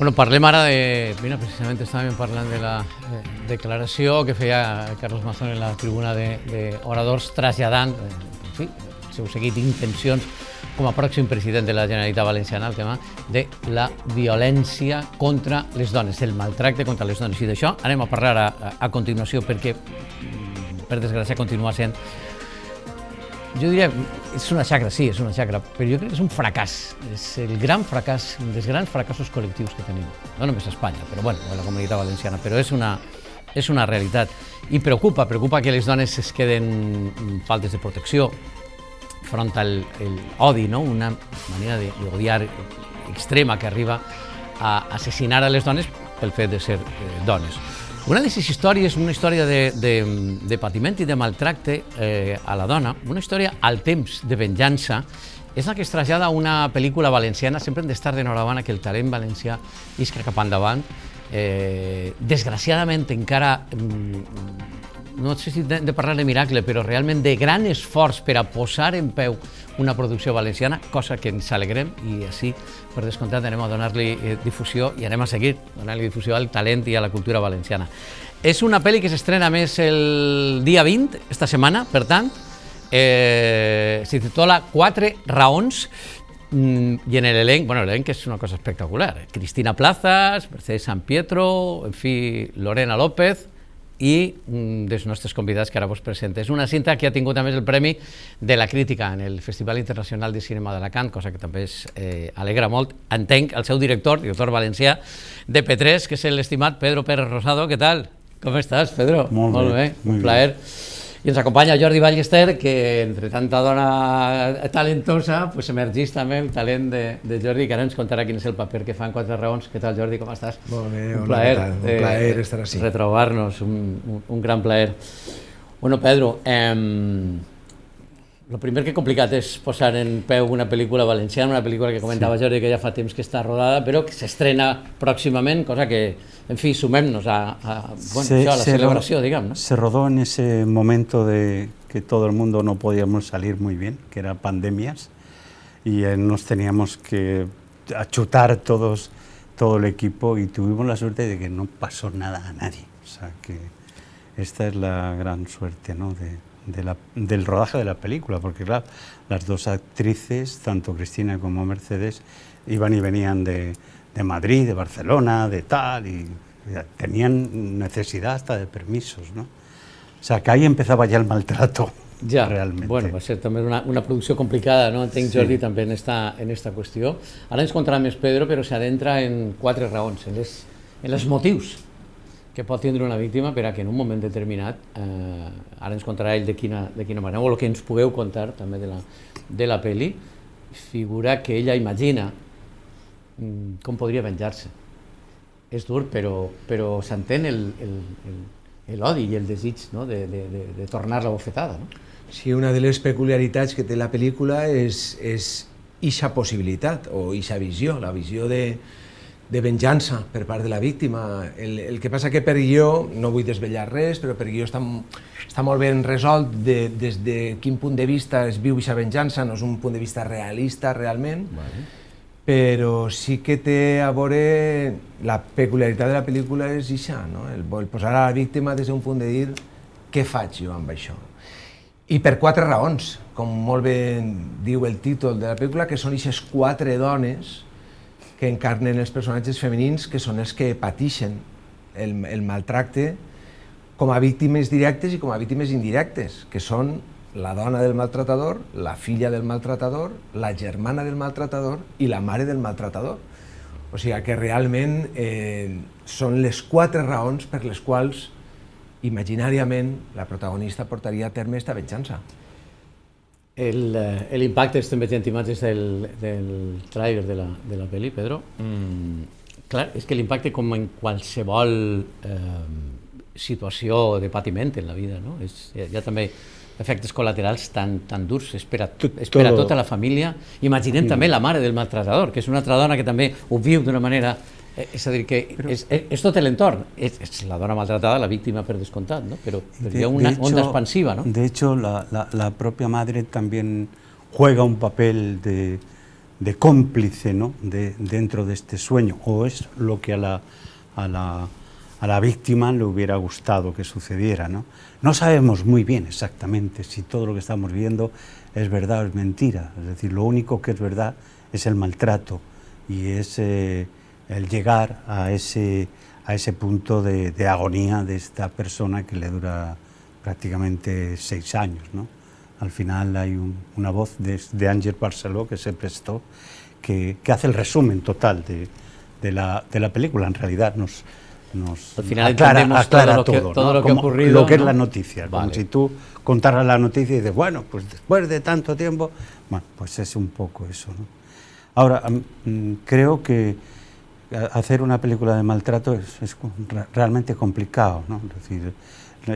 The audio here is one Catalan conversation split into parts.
Bueno, parlem ara de... Mira, precisament estàvem parlant de la declaració que feia Carlos Mazón en la tribuna d'oradors traslladant, en fi, el seu seguit d'intencions com a pròxim president de la Generalitat Valenciana, el tema de la violència contra les dones, el maltracte contra les dones. I d'això anem a parlar a continuació perquè, per desgràcia, continua sent, jo diria, és una xacra, sí, és una xacra, però jo crec que és un fracàs, és el gran fracàs, un dels grans fracassos col·lectius que tenim, no només a Espanya, però bueno, a la Comunitat Valenciana, però és una realitat. I preocupa que les dones es queden faltes de protecció front al odi, no? Una manera d'odiar extrema que arriba a assassinar a les dones pel fet de ser dones. Una de aquestes històries, una història de patiment i de maltracte a la dona, una història al temps de venjança, és la que es trasllada a una pel·lícula valenciana. Sempre hem d'estar d'enhorabona que el talent valencià isca cap endavant. Desgraciadament encara, no sé si de parlar de miracle, però realment de gran esforç per a posar en peu una producció valenciana, cosa que ens alegrem, i així, per descomptat, anem a donar-li difusió i anem a seguir donant-li difusió al talent i a la cultura valenciana. És una pel·li que s'estrena més el dia 20, esta setmana, per tant, se titula 4 raons, i en l'elenc, bueno, l'elenc és una cosa espectacular. Cristina Plazas, Mercedes San Pietro, en fi, Lorena López, i un dels nostres convidats que ara vos presento. És una cinta que ha tingut a més el Premi de la Crítica en el Festival Internacional de Cinema d'Alacant, cosa que també es alegra molt. Entenc el seu director valencià de P3, que és l'estimat Pedro Pérez Rosado. Què tal? Com estàs, Pedro? Molt bé. Un plaer. I ens acompanya Jordi Ballester, que entre tanta dona talentosa emergeix també el talent de Jordi, que ara ens contarà quin és el paper que fa en 4 raons. Què tal, Jordi, com estàs? Molt bé, un plaer estar així. Retrobar-nos, un gran plaer. Bueno, Pedro, el primer que complicat és posar en peu una pel·lícula valenciana, una pel·lícula que comentava Jordi que ja fa temps que està rodada, però que s'estrena pròximament, cosa que, en fi, sumem-nos a la celebració, digamos, ¿no? Se rodó en ese momento de que todo el mundo no podíamos salir muy bien, que eran pandemias, y nos teníamos que achutar todo el equipo, y tuvimos la suerte de que no pasó nada a nadie. O sea que esta es la gran suerte, ¿no?, del rodaje de la película, porque claro, las dos actrices, tanto Cristina como Mercedes, iban y venían de Madrid, de Barcelona, de tal, y tenían necesidad hasta de permisos, ¿no? O sea, que ahí empezaba ya el maltrato, ja, realment. Bueno, va ser també una producció complicada, no? Entenc, Jordi, també en esta qüestió. Ara ens contarà més Pedro, però s'adentra en 4 raons, en els motius que pot tindre una víctima per a que en un moment determinat, ara ens contarà ell de quina manera, o el que ens pugueu contar també de la pel·li, figura que ella imagina com podria venjar-se. És dur, però s'entén l'odi i el desig, no?, de tornar la bofetada, no? Sí, una de les peculiaritats que té la pel·lícula és ixa possibilitat o ixa visió, la visió de venjança per part de la víctima. El que passa que per guió, no vull desvetllar res, però per guió està molt ben resolt des de quin punt de vista es viu aquesta venjança, no és un punt de vista realista realment, però sí que té a veure, la peculiaritat de la pel·lícula és això, no? El posar a la víctima des d'un punt de dir què faig jo amb això. I per 4 raons, com molt bé diu el títol de la pel·lícula, que són aquestes 4 dones que encarnen els personatges femenins, que són els que pateixen el maltracte com a víctimes directes i com a víctimes indirectes, que són la dona del maltratador, la filla del maltratador, la germana del maltratador i la mare del maltratador. O sigui que realment són les 4 raons per les quals imaginàriament la protagonista portaria a terme aquesta venjança. L'impacte, estem veient imatges del tràiler de la pel·li, Pedro. Clar, és que l'impacte, com en qualsevol situació de patiment en la vida, no? Hi ha també efectes col·laterals tan durs, és per a tota la família. Imaginem també la mare del maltratador, que és una altra dona que també ho viu d'una manera És a dir, que és tot l'entorn, és la dona maltratada, la víctima per descomptat, ¿no? Pero hi ha una onda expansiva, ¿no? De hecho, la propia madre también juega un papel cómplice, ¿no?, dentro de este sueño, o es lo que a la víctima le hubiera gustado que sucediera, ¿no? No sabemos muy bien exactamente si todo lo que estamos viendo es verdad o es mentira. Es decir, lo único que es verdad es el maltrato y es el llegar a ese punto de agonía de esta persona que le dura prácticamente 6 años, ¿no? Al final hay una voz de Àngel Barceló que se prestó, que hace el resumen total de la película. En realidad nos al final aclara todo lo que ha como ocurrido, lo que ¿no?, es la noticia. Vale. Como si tú contaras la noticia y dices, bueno, pues después de tanto tiempo, bueno, pues es un poco eso, ¿no? Ahora, creo que hacer una película de maltrato es realmente complicado, ¿no? Es decir,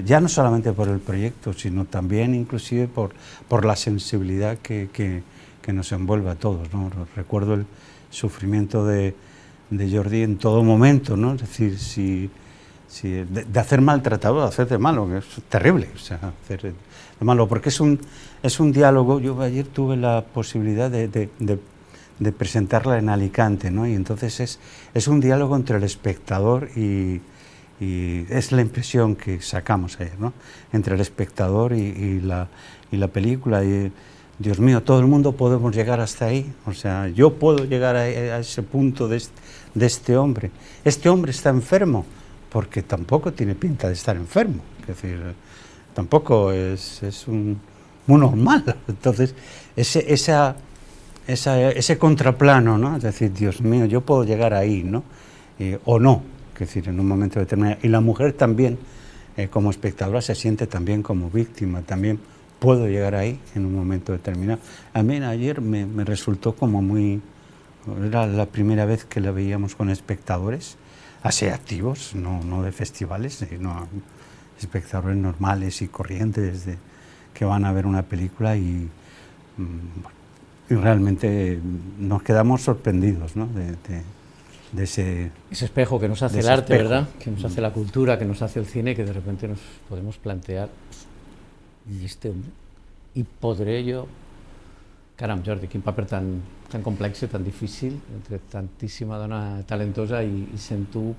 ya no solamente por el proyecto, sino también inclusive por la sensibilidad que nos envuelve a todos, ¿no? Recuerdo el sufrimiento de Jordi en todo momento, ¿no? Es decir, de hacer maltratado, de hacer de malo, que es terrible, o sea, hacer de malo, porque es un diálogo. Yo ayer tuve la posibilidad de presentarla en Alicante, ¿no? Y entonces es un diálogo entre el espectador y es la impresión que sacamos ayer, ¿no?, entre el espectador y la película. Y Dios mío, todo el mundo podemos llegar hasta ahí, o sea, yo puedo llegar a ese punto de este hombre. Este hombre está enfermo, porque tampoco tiene pinta de estar enfermo, es decir, tampoco es muy normal. Entonces, ese contraplano, ¿no?, es decir, Dios mío, yo puedo llegar ahí, ¿no?, o no, es decir, en un momento determinado. Y la mujer también, como espectadora, se siente también como víctima, también puedo llegar ahí en un momento determinado. A mí ayer me resultó como era la primera vez que la veíamos con espectadores, así activos, no de festivales, sino espectadores normales y corrientes que van a ver una película y realmente nos quedamos sorprendidos, ¿no?, de ese espejo que nos hace el arte, ¿verdad?, que nos hace la cultura, que nos hace el cine, que de repente nos podemos plantear, ¿y este hombre? I podré jo? Caram, Jordi, quin paper tan complex i tan difícil, entre tantíssima dona talentosa i sent tu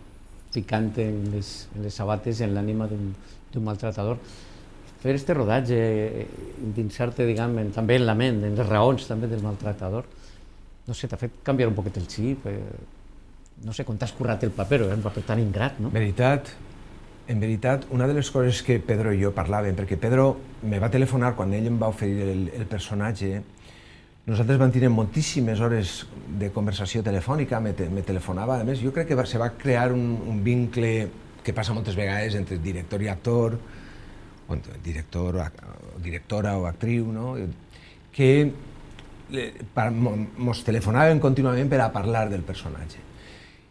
picant en les sabates, en l'ànima d'un maltratador. Fer este rodatge, endinsar-te, diguem, també en la ment, en les raons també del maltratador, no sé, t'ha fet canviar un poquet el xip, no sé, com t'has currat el paper, era un paper tan ingrat, no? En veritat, una de les coses que Pedro i jo parlàvem, perquè Pedro me va telefonar quan ell em va oferir el personatge, nosaltres vam tenir moltíssimes hores de conversació telefònica, me telefonava, a més, jo crec que se va crear un vincle que passa moltes vegades entre director i actor, o directora o actriu, no?, que mos telefonaven contínuament per a parlar del personatge.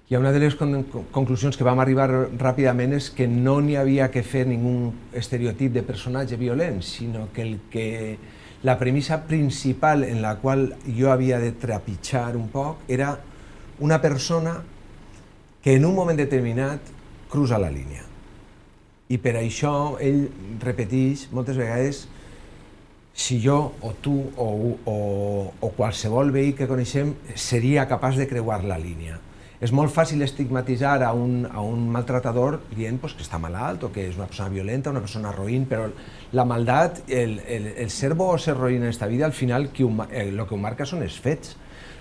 I una de les conclusions que vam arribar ràpidament és que no n'hi havia que fer ningú estereotip de personatge violent, sinó que la premissa principal en la qual jo havia de trepitjar un poc era una persona que en un moment determinat cruza la línia. I per això ell repeteix moltes vegades, si jo o tu o qualsevol veí que coneixem seria capaç de creuar la línia. És molt fàcil estigmatitzar a un maltratador dient que està malalt o que és una persona violenta, una persona roïn, però la maldat, el ser bo o ser roïn en aquesta vida, al final el que ho marca són els fets.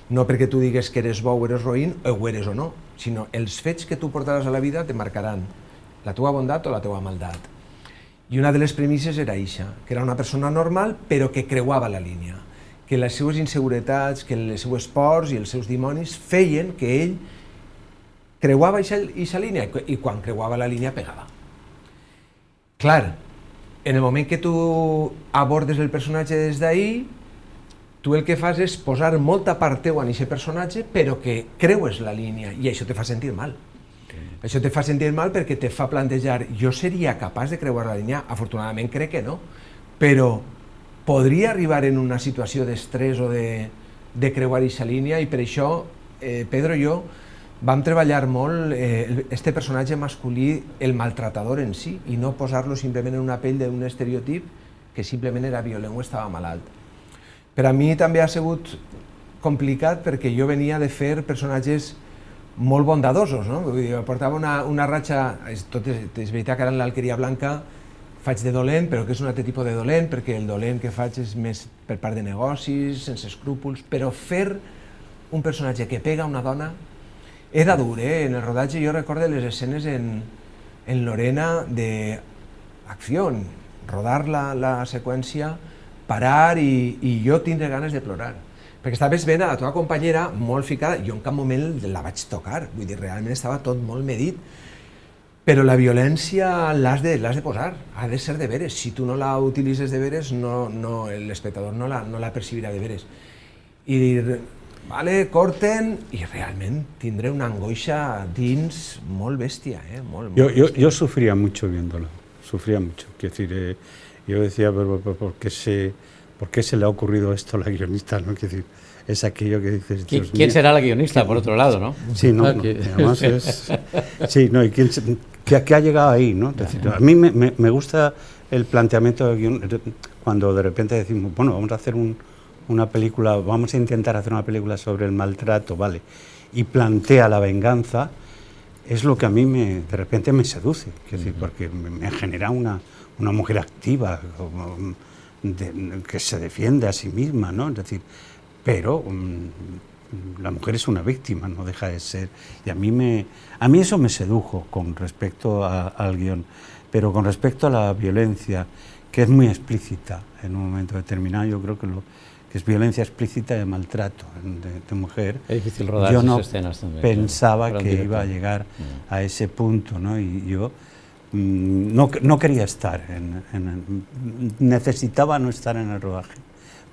No perquè tu digues que eres bo o eres roïn, o ho eres o no, sinó els fets que tu portaràs a la vida te marcaran la teva bondat o la teva maldat. I una de les premisses era això, que era una persona normal però que creuava la línia, que les seues inseguretats, que les seues pors i els seus dimonis feien que ell creuava aquesta línia i quan creuava la línia pegava. Clar, en el moment que tu abordes el personatge des d'ahir, tu el que fas és posar molta part teva en aquest personatge però que creues la línia i això te fa sentir mal. Això te fa sentir mal perquè te fa plantejar, jo seria capaç de creuar la línia? Afortunadament crec que no, però podria arribar en una situació d'estrès o de creuar aquesta línia i per això Pedro i jo vam treballar molt este personatge masculí, el maltratador en si, i no posar-lo simplement en una pell d'un estereotip que simplement era violent o estava malalt. Per a mi també ha sigut complicat perquè jo venia de fer personatges molt bondadosos, no? Vull dir, portava una ratxa, és veritat que ara en l'Alqueria Blanca faig de dolent, però que és un altre tipus de dolent, perquè el dolent que faig és més per part de negocis, sense escrúpols, però fer un personatge que pega una dona era dur, En el rodatge jo recordo les escenes en Lorena d'acció, rodar la seqüència, parar i jo tindre ganes de plorar. Perquè estaves veient a la teva companyera molt ficada, jo en cap moment la vaig tocar, vull dir, realment estava tot molt medit, però la violència l'has de posar, ha de ser de veres. Si tu no la utilitzes de veres, l'espectador no la percibirà de veres. I dir, vale, corten, i realment tindré una angoixa dins molt bèstia, molt bèstia. Yo sufría mucho viéndolo, sufría mucho. Quiero decir, yo decía, pero ¿por qué se le ha ocurrido esto a la guionista? ¿No? Quiero decir, es aquello que dices... ¿Quién será la guionista, por otro lado, no? Sí, no, además es... Sí, no, y ¿qué ha llegado ahí, no? Es decir, a mí me gusta el planteamiento del guion, cuando de repente decimos, bueno, vamos a hacer una película, vamos a intentar hacer una película sobre el maltrato, ¿vale? Y plantea la venganza, es lo que a mí de repente me seduce, quiero decir, porque me genera una mujer activa, que se defiende a sí misma, ¿no? Es decir, pero la mujer es una víctima, no deja de ser. Y a mí eso me sedujo con respecto al guión, pero con respecto a la violencia, que es muy explícita en un momento determinado, yo creo que es violencia explícita de maltrato de mujer. Es difícil rodar esas escenas también. Pensaba que iba a llegar a ese punto, ¿no? Y yo no quería estar, necesitaba no estar en el rodaje,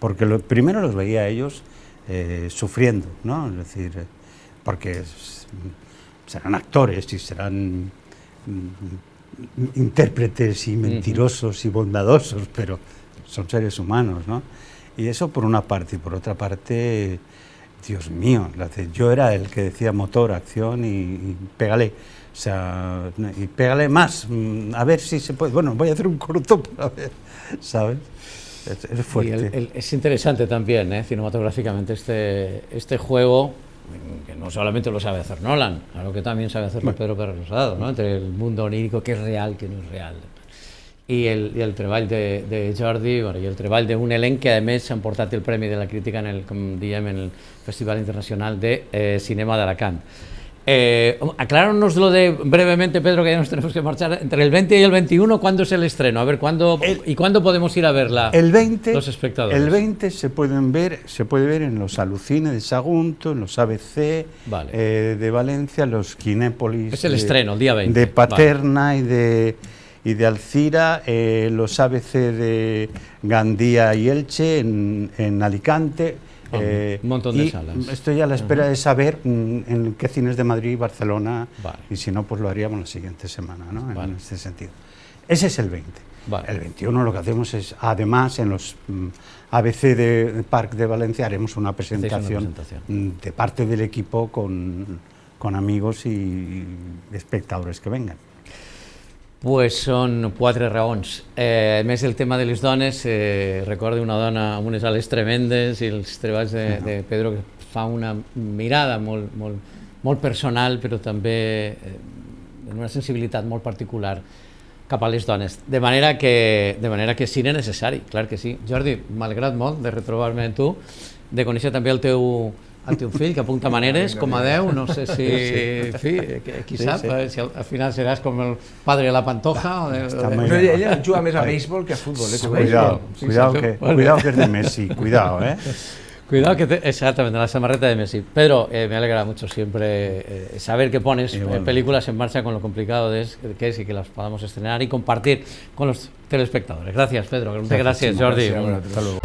porque primero los veía a ellos sufriendo, ¿no? Es decir, porque serán actores y serán intérpretes y mentirosos y bondadosos, pero son seres humanos, ¿no? Y eso por una parte, y por otra parte, Dios mío, yo era el que decía motor, acción y pégale. O sea, y pégale más, a ver si se puede. Bueno, voy a hacer un corto para ver, ¿sabes? Es fuerte. Es interesante también, cinematográficamente, este juego, que no solamente lo sabe hacer Nolan, claro que también sabe hacerlo Pedro Pérez Rosado, ¿no? Entre el mundo onírico, que es real, que no es real. I el treball de Jordi, i el treball d'un elenc que, a més, s'han portat el Premi de la Crítica, com diem, en el Festival Internacional de Cinema d'Alacant. Acláranos brevemente, Pedro, que ya nos tenemos que marchar. Entre el 20 y el 21, ¿cuándo es el estreno? A ver, ¿cuándo podemos ir a verla? Los espectadores. El 20 se puede ver en los Alucine de Sagunto, en los ABC de Valencia, los Kinépolis. Es el estreno, el día 20. De Paterna y de Alcira, los ABC de Gandía y Elche, en Alicante. Un montón de salas. Estoy a la espera de saber en qué cines de Madrid y Barcelona, y si no, pues lo haríamos la siguiente semana, ¿no? En este sentido. Ese es el 20. El 21 lo que hacemos es, además, en los ABC de Parc de Valencia haremos una presentación de parte del equipo con amigos y espectadores que vengan. Pues són 4 raons. A més, el tema de les dones, recordo una dona amb unes ales tremendes i els treballs de Pedro, que fa una mirada molt personal, però també amb una sensibilitat molt particular cap a les dones. De manera que cine necessari, clar que sí. Jordi, m'ha alegrat molt de retrobar-me amb tu, de conèixer també el teu fill, que apunta maneres, com a 10, no sé si... En fi, qui sap, si al final seràs com el padre de la Pantoja. Però ella juga més a béisbol que a futbol. Cuidado que es de Messi, cuidado, Cuidado que exactamente, la samarreta de Messi. Pedro, me alegra mucho siempre saber que pones películas en marcha con lo complicado que es y que las podamos estrenar y compartir con los telespectadores. Gracias, Pedro. Gracias, Jordi. Hasta luego.